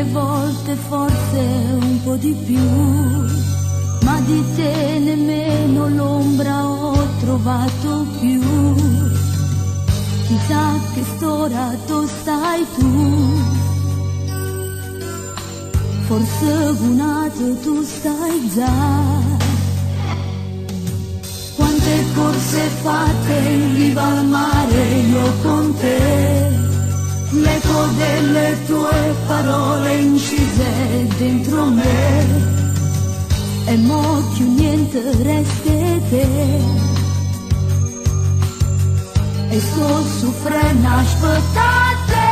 mille volte, forse un po' di più, ma di te nemmeno l'ombra ho trovato più. Chissà che st'ora tu stai tu, forse gunato tu stai già. Quante corse fatte in riva al mare io con te, l'eco delle tue parole incise dentro me, e mo più niente resta te, e sto soffrendo aspettate.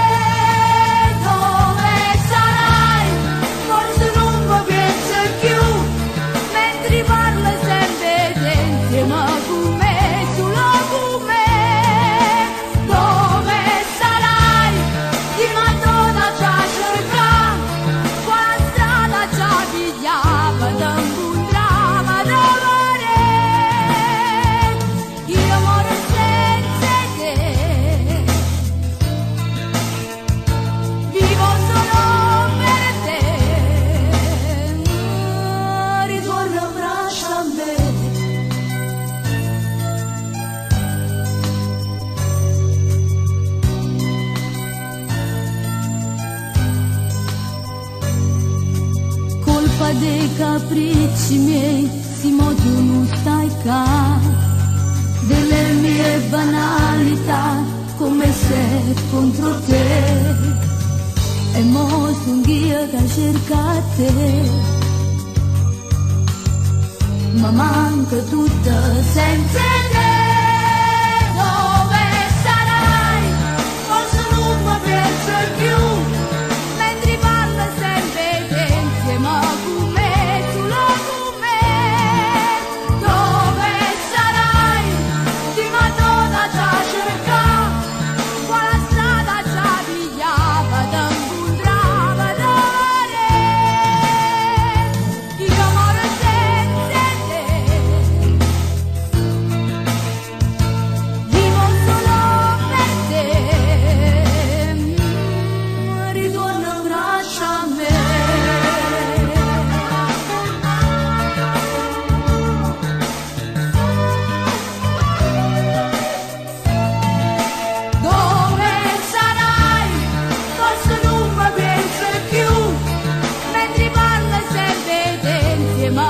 Dove sarai? Forse non mi pensi più, mentre parla sempre te, ma come solo come. Dove sarai? Di Madonna già cerca, qua strada già pigliava, da incontrava d'amore. Io amore senza te, vivo solo per te. Ritorna abbraccia a me. Colpa dei capricci miei, si mo tu non stai qua, delle mie banalità, come se contro te, e mo son io che cerca te, ma manca tutta senza te. Dove sarai? Forse non mi penso più, mentre parla sempre te, insieme a come, solo come. Dove sarai? Di Madonna già cerca, qua la strada già pigliava, da incontrava d'amore. Io amore senza te, vivo solo per te. Ritorna abbraccia a me. Dove sarai? Forse non mi pensi più, mentre parla sempre te, insieme a